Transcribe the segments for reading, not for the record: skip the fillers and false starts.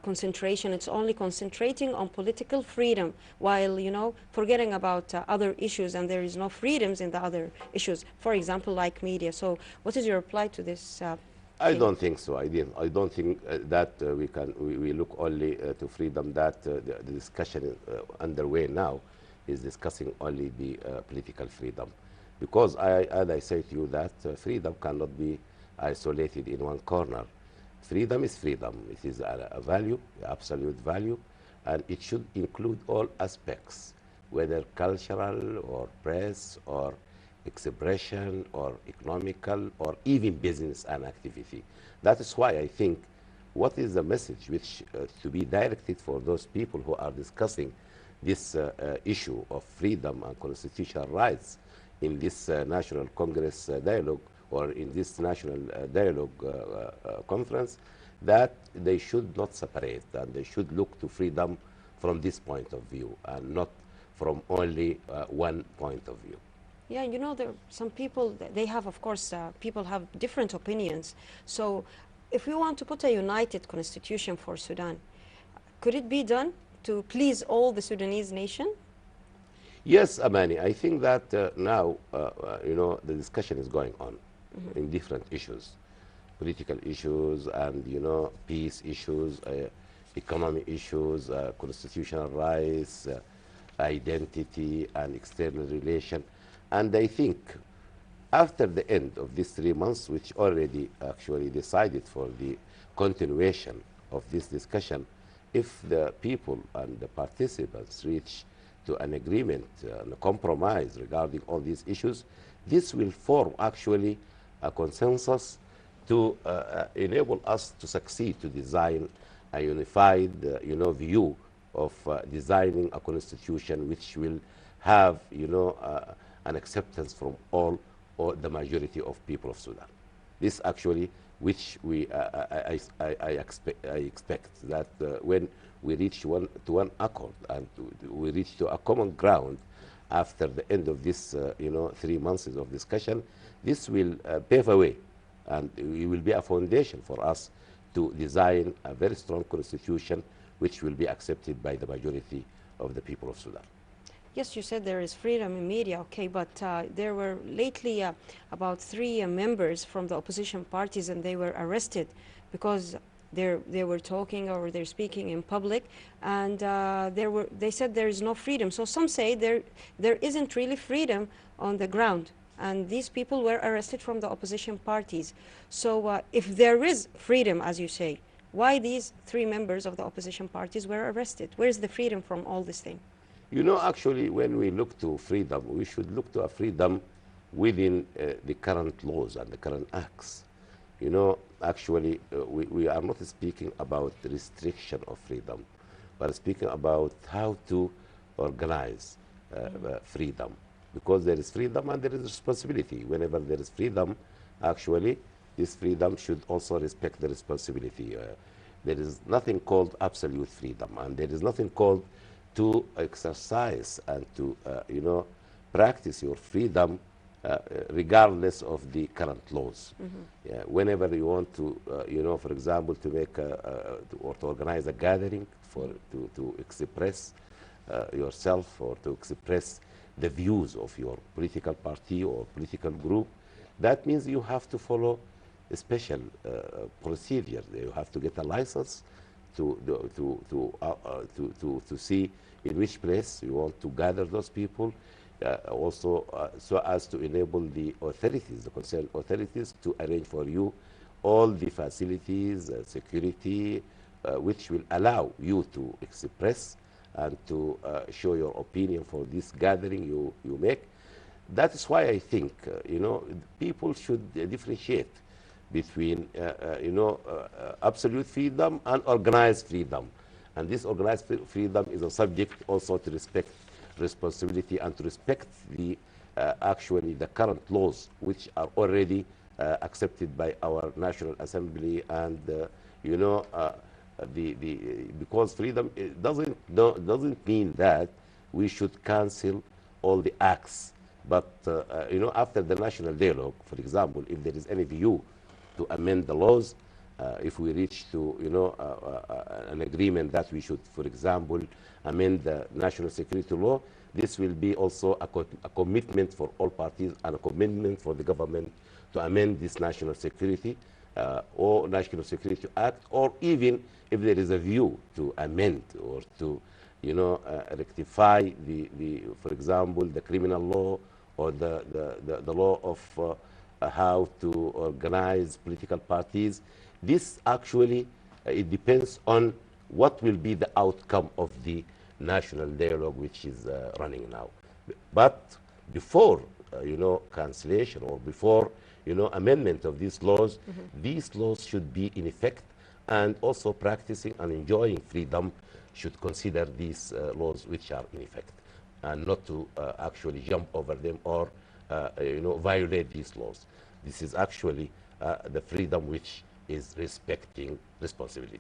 concentration. It's only concentrating on political freedom, while, you know, forgetting about other issues, and there is no freedoms in the other issues, for example, like media. So what is your reply to this? I don't think so. I don't think that we look only to freedom. That the discussion is, underway now is discussing only the political freedom, because as I say to you, that freedom cannot be isolated in one corner. Freedom is freedom. It is a value, absolute value, and it should include all aspects, whether cultural or press or expression or economical or even business and activity. That is why I think what is the message which to be directed for those people who are discussing this issue of freedom and constitutional rights in this National Congress dialogue, or in this National Dialogue Conference, that they should not separate, and they should look to freedom from this point of view and not from only one point of view. Yeah, you know, there are some people, they have, of course, people have different opinions. So if we want to put a united constitution for Sudan, could it be done to please all the Sudanese nation? Yes, Amani, I think that now, you know, the discussion is going on in different issues, political issues and, you know, peace issues, economic issues, constitutional rights, identity and external relation. And I think after the end of these 3 months, which already actually decided for the continuation of this discussion, if the people and the participants reach to an agreement and a compromise regarding all these issues, this will form actually a consensus to enable us to succeed to design a unified you know, view of designing a constitution which will have, you know, an acceptance from all or the majority of people of Sudan. This actually, which we I expect that when we reach to one accord and we reach to a common ground after the end of this you know, 3 months of discussion, this will pave a way, and it will be a foundation for us to design a very strong constitution which will be accepted by the majority of the people of Sudan. Yes, you said there is freedom in media, okay, but there were lately about 3 members from the opposition parties, and they were arrested because they were talking or they're speaking in public, and they said there is no freedom. So some say there isn't really freedom on the ground, and these people were arrested from the opposition parties. So if there is freedom, as you say, why these 3 members of the opposition parties were arrested? Where's the freedom from all this thing? You know, actually, when we look to freedom, we should look to a freedom within the current laws and the current acts. You know, actually, we are not speaking about the restriction of freedom, but speaking about how to organize freedom. Because there is freedom and there is responsibility. Whenever there is freedom, actually, this freedom should also respect the responsibility. There is nothing called absolute freedom, and there is nothing called to exercise and to, you know, practice your freedom regardless of the current laws. Yeah, whenever you want to, you know, for example, to make or to organize a gathering to express yourself or to express the views of your political party or political group, that means you have to follow a special procedure. You have to get a license to see in which place you want to gather those people, also so as to enable the authorities, the concerned authorities, to arrange for you all the facilities, security, which will allow you to express and to show your opinion for this gathering you make. That is why I think, you know, people should differentiate between, you know, absolute freedom and organized freedom. And this organized freedom is a subject also to respect responsibility and to respect the actually the current laws which are already accepted by our National Assembly, and you know, because freedom doesn't mean that we should cancel all the acts, but you know, after the national dialogue, for example, if there is any view to amend the laws, if we reach to, an agreement that we should, for example, amend the national security law, this will be also a commitment for all parties and a commitment for the government to amend this national security or National Security Act, or even if there is a view to amend or to, rectify for example, the criminal law or the law of how to organize political parties. This actually, it depends on what will be the outcome of the national dialogue which is running now. But before, cancellation or before, amendment of these laws, these laws should be in effect, and also practicing and enjoying freedom should consider these laws which are in effect, and not to actually jump over them or violate these laws. This is actually the freedom which is respecting responsibility.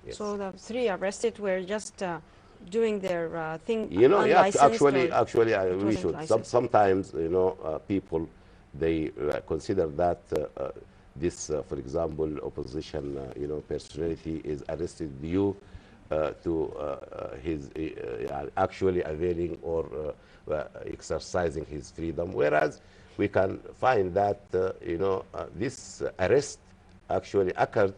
Yes. So the 3 arrested were just doing their thing. Actually, we should. Sometimes, people, they consider that this, for example, opposition, personality is arrested due to his actually availing or exercising his freedom, whereas we can find that this arrest actually occurred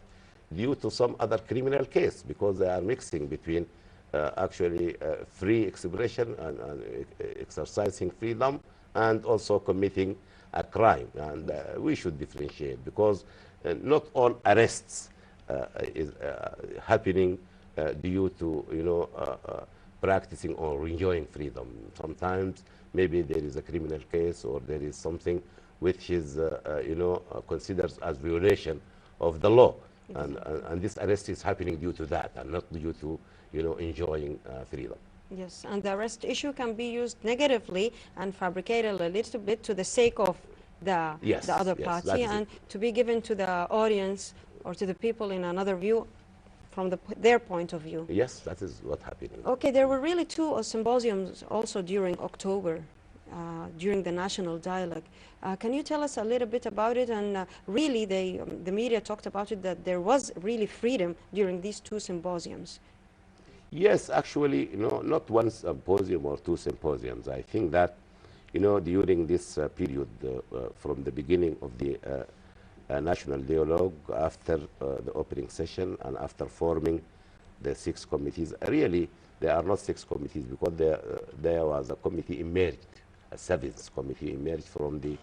due to some other criminal case, because they are mixing between actually free expression and exercising freedom, and also committing a crime. And we should differentiate, because not all arrests is happening due to practicing or enjoying freedom. Sometimes maybe there is a criminal case, or there is something which is considered as violation of the law, and this arrest is happening due to that, and not due to enjoying freedom. Yes, and the arrest issue can be used negatively and fabricated a little bit to the sake of the other party, and to be given to the audience or to the people in another view from their point of view. Yes, that is what happened. Okay, there were really 2 symposiums also during October, during the national dialogue. Can you tell us a little bit about it? And really, the media talked about it, that there was really freedom during these 2 symposiums. Yes, actually, not 1 symposium or 2 symposiums. I think that, during this period, from the beginning of the national dialogue, after the opening session and after forming the 6 committees, really, there are not 6 committees, because there was a committee emerged, a 7th committee emerged from the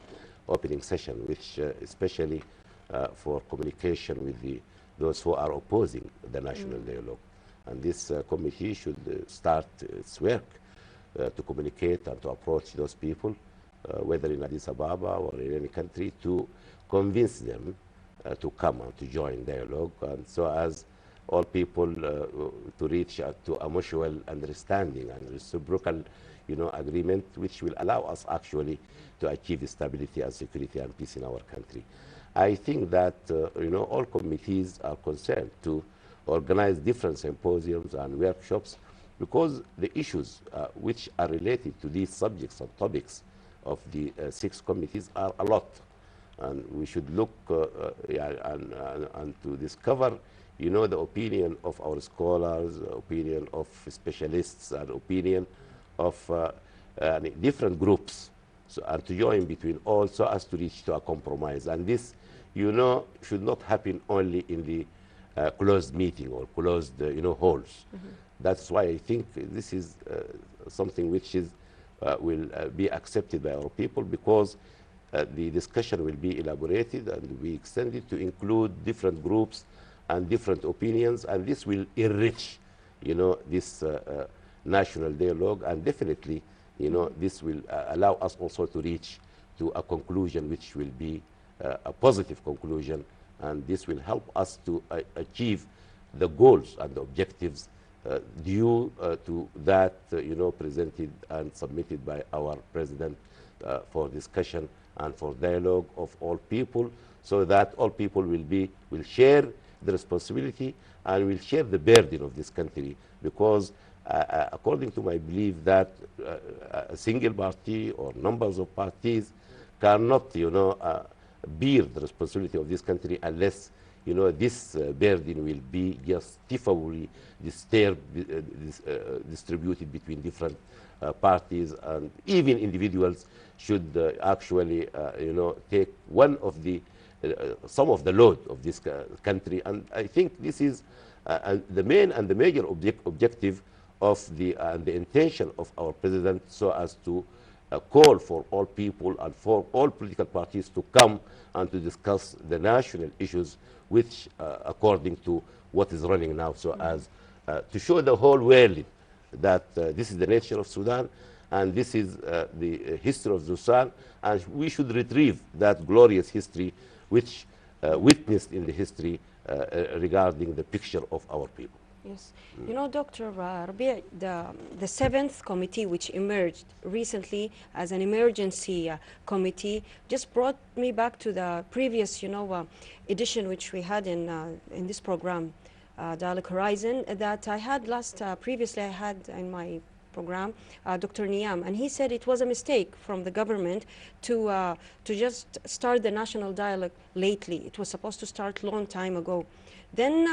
opening session, which especially for communication with those who are opposing the national dialogue. And this committee should start its work to communicate and to approach those people, whether in Addis Ababa or in any country, to convince them to come and to join dialogue, and so as all people to reach to a mutual understanding and reciprocal agreement, which will allow us actually to achieve stability and security and peace in our country. I think that all committees are concerned to organize different symposiums and workshops, because the issues which are related to these subjects and topics of the 6 committees are a lot, and we should look and to discover the opinion of our scholars, opinion of specialists, and opinion of different groups, and to join between all, so as to reach to a compromise. And this should not happen only in the closed meeting or closed halls. That's why I think this is something which is will be accepted by our people, because the discussion will be elaborated and we extended to include different groups and different opinions, and this will enrich this national dialogue, and definitely this will allow us also to reach to a conclusion which will be a positive conclusion, and this will help us to achieve the goals and the objectives due to that presented and submitted by our president for discussion and for dialogue of all people, so that all people will share the responsibility and will share the burden of this country, because according to my belief that a single party or numbers of parties cannot bear the responsibility of this country unless you know, this burden will be justifably distributed between different parties, and even individuals should actually, you know, take one of the some of the load of this country. And I think this is the main and the major objective of the intention of our president, so as to call for all people and for all political parties to come and to discuss the national issues, which according to what is running now, so as to show the whole world that this is the nature of Sudan, and this is the history of Sudan, and we should retrieve that glorious history which witnessed in the history regarding the picture of our people. Yes. You know, Dr. Rabie, the seventh committee, which emerged recently as an emergency committee, just brought me back to the previous, you know, edition which we had in this program, Dialogue Horizon, that I had previously I had in my program, Dr. Niam, and he said it was a mistake from the government to just start the national dialogue lately. It was supposed to start long time ago. Then,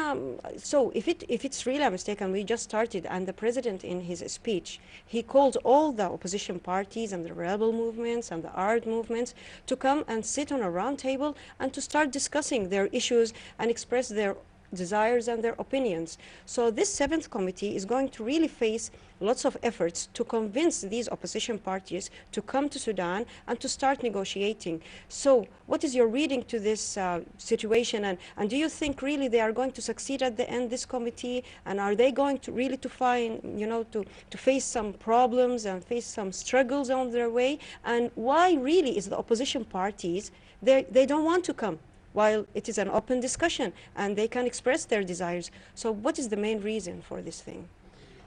so if it's really a mistake and we just started, and the president in his speech, he called all the opposition parties and the rebel movements and the art movements to come and sit on a round table and to start discussing their issues and express their desires and their opinions. So this seventh committee is going to really face lots of efforts to convince these opposition parties to come to Sudan and to start negotiating. So what is your reading to this situation, and do you think really they are going to succeed at the end, this committee, and are they going to really to find, you know, to face some problems and face some struggles on their way? And why really is the opposition parties, they don't want to come, while it is an open discussion and they can express their desires? So what is the main reason for this thing?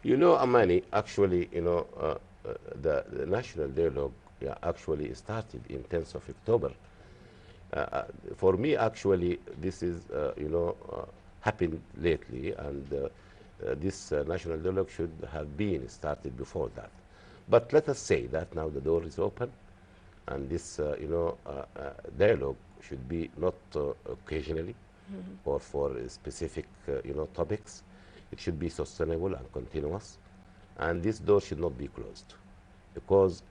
You know, Amani, actually, you know, the national dialogue actually started in 10th of October. For me, actually, this is, you know, happened lately, and this national dialogue should have been started before that. But let us say that now the door is open, and this, you know, dialogue should be not occasionally or for specific, you know, topics. It should be sustainable and continuous, and this door should not be closed, because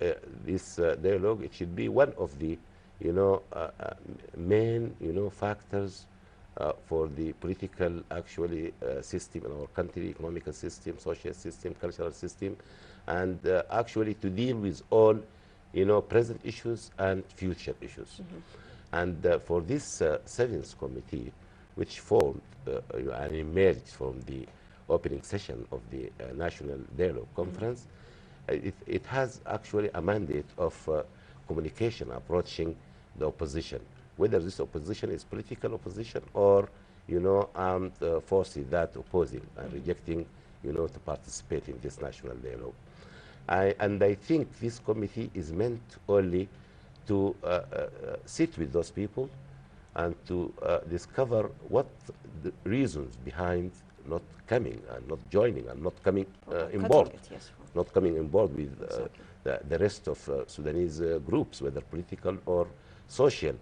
this dialogue, it should be one of the, you know, main, you know, factors for the political actually system in our country, economical system, social system, cultural system, and actually to deal with all, you know, present issues and future issues. And for this seventh committee, which formed and emerged from the opening session of the National Dialogue Conference, it has actually a mandate of communication approaching the opposition, whether this opposition is political opposition or, you know, armed forces that opposing and rejecting, you know, to participate in this national dialogue. And I think this committee is meant only to sit with those people and to discover what the reasons behind not coming and not joining and not coming on board, not coming on board with the rest of Sudanese groups, whether political or social,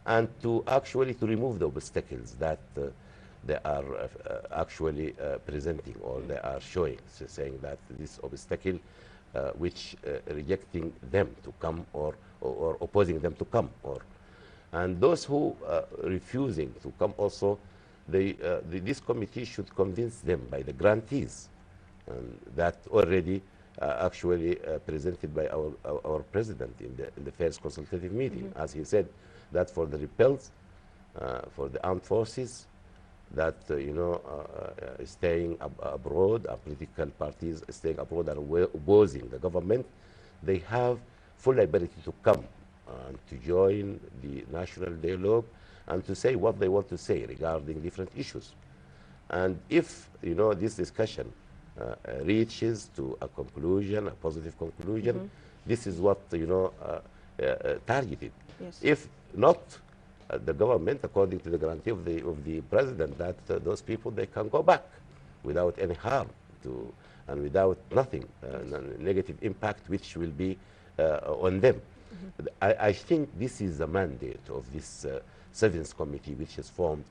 and to actually to remove the obstacles that they are actually presenting, or they are showing, so saying that this obstacle which rejecting them to come, or opposing them to come, and those who refusing to come also, this committee should convince them by the grantees, and that already actually presented by our president in the first consultative meeting, as he said, that for the rebels, for the armed forces, that you know, staying abroad, political parties staying abroad and opposing the government, they have full ability to come and to join the national dialogue and to say what they want to say regarding different issues. And if, you know, this discussion reaches to a conclusion, a positive conclusion, this is what, you know, targeted. Yes. If not, the government, according to the guarantee of the president, that those people, they can go back without any harm to, and without nothing, negative impact which will be on them. I think this is the mandate of this seventh committee, which is formed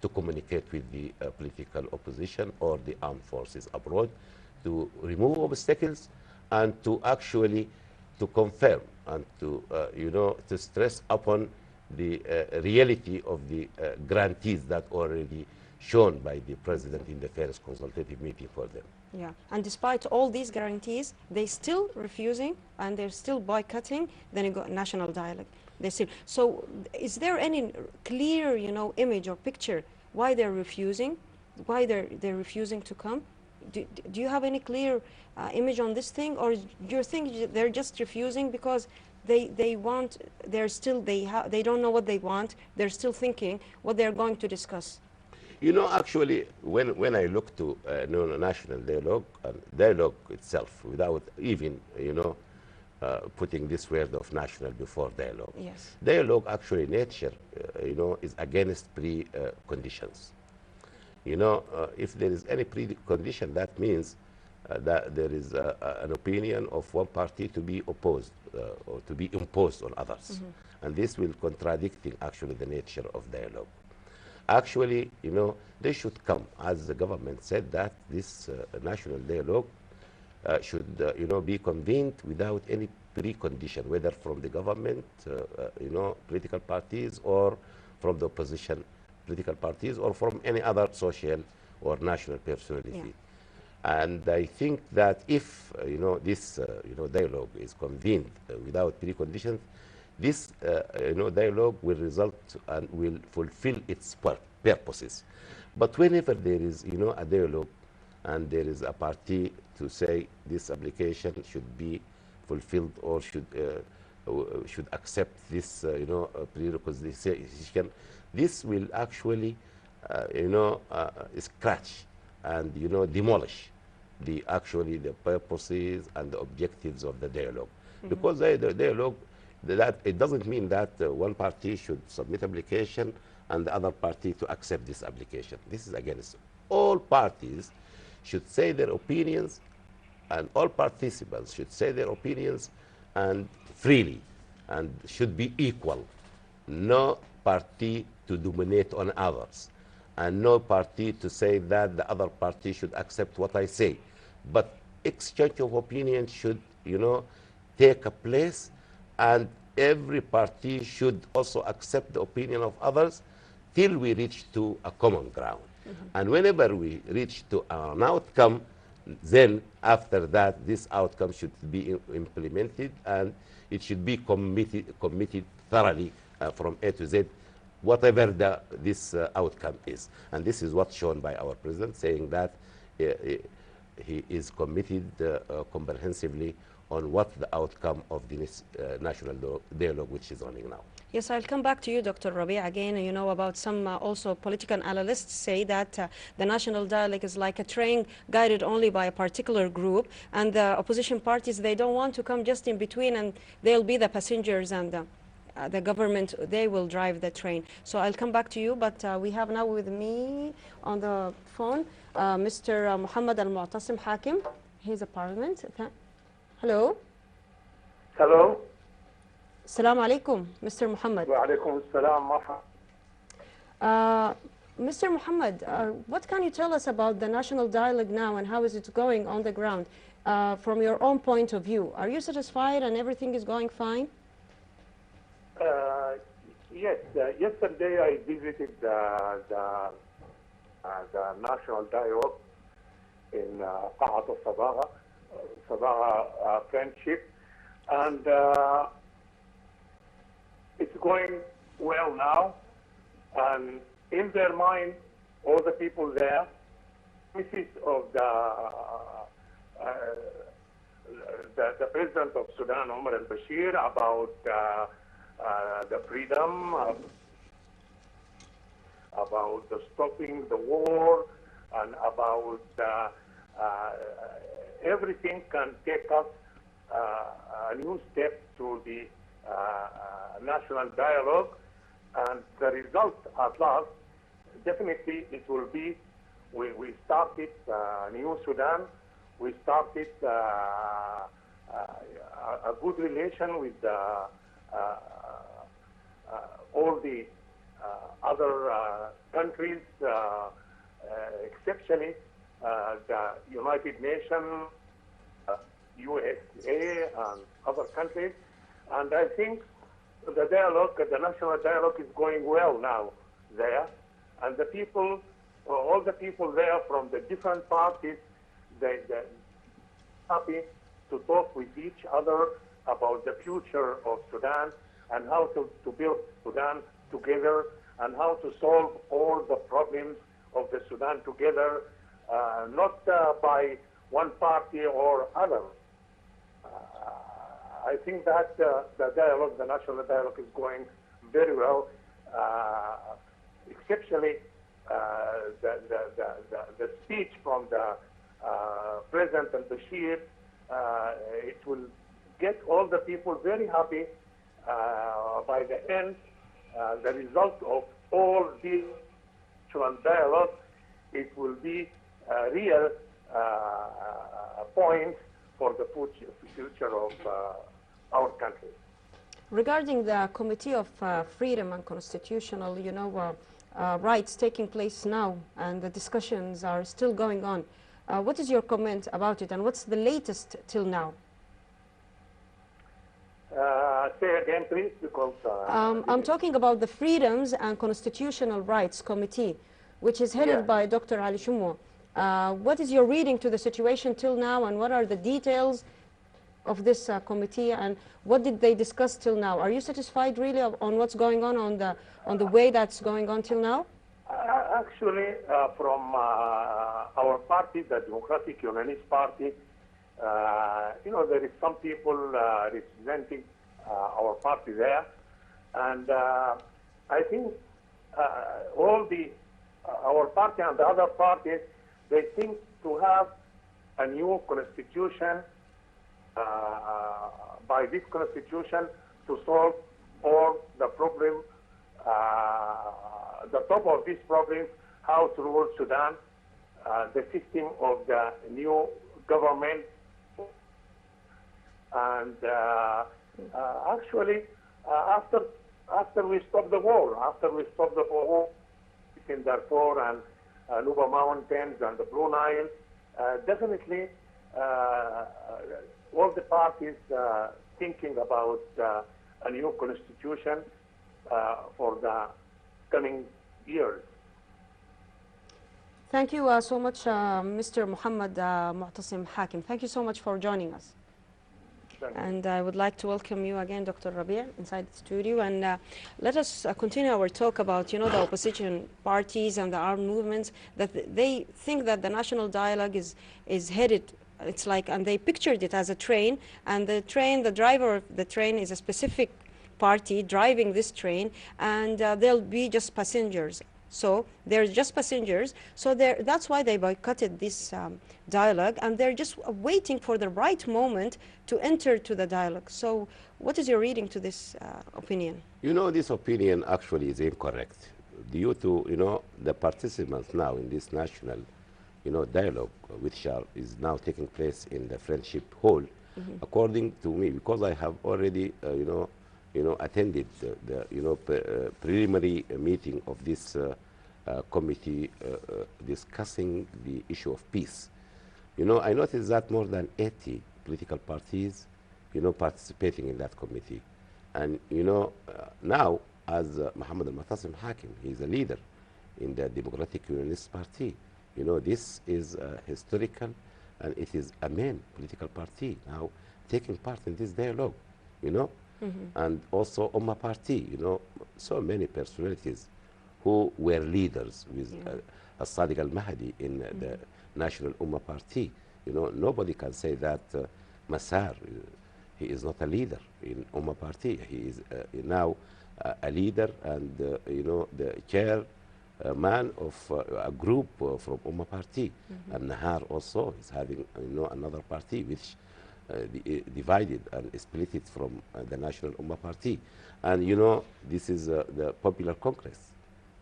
to communicate with the political opposition or the armed forces abroad, to remove obstacles and to actually to confirm and to, to stress upon the reality of the guarantees that already shown by the president in the first consultative meeting for them. Yeah, and despite all these guarantees, they still refusing and they're still boycotting the national dialogue. They still. So, is there any clear, image or picture why they're refusing, why they're refusing to come? Do you have any clear image on this thing, or do you think they're just refusing because they want? They don't know what they want. They're still thinking what they're going to discuss. Actually, when I look to national dialogue itself, without even, putting this word of national before dialogue. Yes. Dialogue, actually, nature, is against preconditions. If there is any precondition, that means that there is an opinion of one party to be opposed or to be imposed on others. Mm-hmm. And this will contradicting, actually, the nature of dialogue. Actually, they should come, as the government said, that this national dialogue should, be convened without any precondition, whether from the government, political parties, or from the opposition political parties, or from any other social or national personality. Yeah. And I think that if, this, dialogue is convened without preconditions, this dialogue will result and will fulfill its purposes. But whenever there is a dialogue and there is a party to say this application should be fulfilled or should accept this prerequisition, this will actually scratch and demolish the purposes and the objectives of the dialogue. Mm-hmm. Because the dialogue, that it doesn't mean that one party should submit application and the other party to accept this application. This is against all parties should say their opinions, and all participants should say their opinions and freely, and should be equal. No party to dominate on others, and no party to say that the other party should accept what I say. But exchange of opinions should, take a place, and every party should also accept the opinion of others till we reach to a common ground. Mm-hmm. And whenever we reach to an outcome, then after that, this outcome should be implemented, and it should be committed thoroughly from A to Z, whatever this outcome is. And this is what's shown by our president, saying that he is committed comprehensively on what the outcome of this national dialogue which is running now. Yes, I'll come back to you, Dr. Rabie, again. About some also political analysts say that the national dialogue is like a train guided only by a particular group, and the opposition parties, they don't want to come just in between, and they'll be the passengers, and the government, they will drive the train. So I'll come back to you, but we have now with me on the phone Mr. Muhammad Al-Mu'tasim Hakim. He's a parliament. Hello. Hello. Assalamu alaikum, Mr. Muhammad. Wa alaikum assalam. Mr. Muhammad, what can you tell us about the national dialogue now, and how is it going on the ground from your own point of view? Are you satisfied and everything is going fine? Yes. Yesterday I visited the national dialogue in Qa'at al-Sabagha Friendship, and it's going well now, and in their mind, all the people there, promises of the president of Sudan, Omar al-Bashir, about the freedom, about the stopping the war, and about everything can take us a new step to the national dialogue, and the result at last, definitely it will be, we started New Sudan, we started a good relation with all the other countries, exceptionally the United Nations, USA, and other countries. And I think the dialogue, the national dialogue, is going well now there. And the people, all the people there from the different parties, they're happy to talk with each other about the future of Sudan and how to build Sudan together and how to solve all the problems of the Sudan together, not by one party or other. I think that the dialogue, the national dialogue, is going very well. Exceptionally, the speech from the President al-Bashir, it will get all the people very happy. By the end, the result of all this dialogue, it will be a real point for the future of our country. Regarding the Committee of Freedom and Constitutional, rights taking place now, and the discussions are still going on, what is your comment about it, and what's the latest till now? Say again, please, because... I'm talking about the Freedoms and Constitutional Rights Committee, which is headed by Dr. Ali Shumo. What is your reading to the situation till now, and what are the details of this committee, and what did they discuss till now? Are you satisfied really on what's going on the way that's going on till now? Actually, from our party, the Democratic Unionist Party, there is some people representing our party there, and I think our party and the other parties, they think to have a new constitution, by this constitution, to solve all the problems. The top of this problem, how to rule Sudan, the system of the new government, and actually, after we stop the war, in Darfur and Nuba Mountains and the Blue Nile, definitely all the parties thinking about a new constitution for the coming years. Thank you so much, Mr. Muhammad Mu'tasim Hakim. Thank you so much for joining us. And I would like to welcome you again, Dr. Rabie, inside the studio. And let us continue our talk about, the opposition parties and the armed movements, that they think that the national dialogue is headed, it's like, and they pictured it as a train, and the driver of the train is a specific party driving this train, and they'll be just passengers. So they're just passengers. So that's why they boycotted this dialogue, and they're just waiting for the right moment to enter to the dialogue. So what is your reading to this opinion? This opinion actually is incorrect due to, the participants now in this national, dialogue, which is now taking place in the Friendship Hall, according to me, because I have already, attended the preliminary meeting of this committee discussing the issue of peace. I noticed that more than 80 political parties, participating in that committee. And, now, as Muhammad al-Mu'tasim Hakim, he's a leader in the Democratic Unionist Party. This is historical, and it is a main political party now taking part in this dialogue, and also Ummah Party, so many personalities who were leaders with Sadiq al-Mahdi in the National Ummah Party. Nobody can say that Masar, he is not a leader in Ummah Party. He is now a leader and, the chairman of a group from Ummah Party. And Nahar also is having, another party which divided and split it from the National Ummah Party. And, this is the Popular Congress,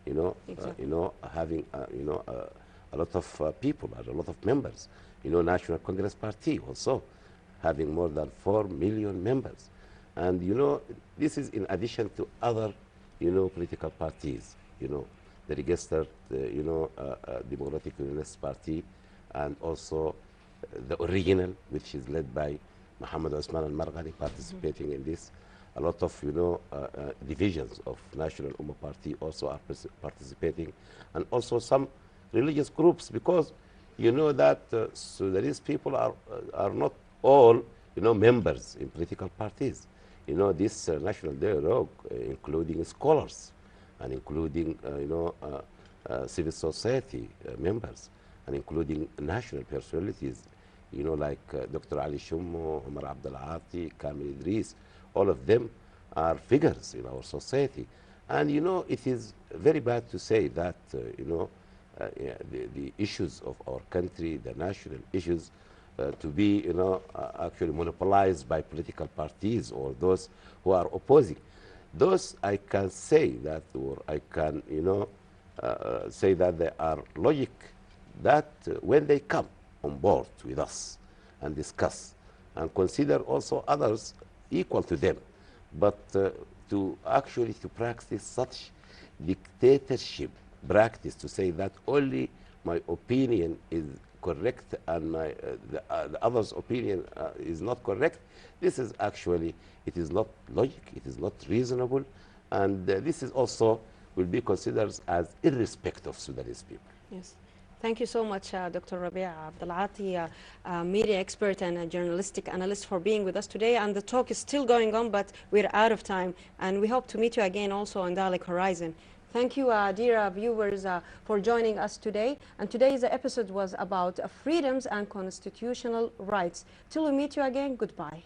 Exactly. having, a lot of people, a lot of members. National Congress Party also having more than 4 million members. And, this is in addition to other, political parties, the registered, Democratic Unionist Party, and also the original, which is led by Muhammad Osman al-Marghani, participating in this. A lot of, divisions of National Ummah Party also are participating, and also some religious groups, because you know that Sudanese people are not all, members in political parties. This national dialogue, including scholars, and including, civil society members, and including national personalities, like Dr. Ali Shummo, Omar Abdel, Kamil Idris. All of them are figures in our society. And, it is very bad to say that, the issues of our country, the national issues, to be, actually monopolized by political parties or those who are opposing. Those I can say that, or I can, say that they are logic, that when they come on board with us and discuss and consider also others equal to them, but to practice such dictatorship practice, to say that only my opinion is correct and the other's opinion is not correct, this is actually, it is not logic, it is not reasonable, and this is also will be considered as irrespect of Sudanese people. Yes. Thank you so much, Dr. Rabie Abdel, media expert and a journalistic analyst, for being with us today. And the talk is still going on, but we're out of time. And we hope to meet you again also on Dalek Horizon. Thank you, dear viewers, for joining us today. And today's episode was about freedoms and constitutional rights. Till we meet you again, goodbye.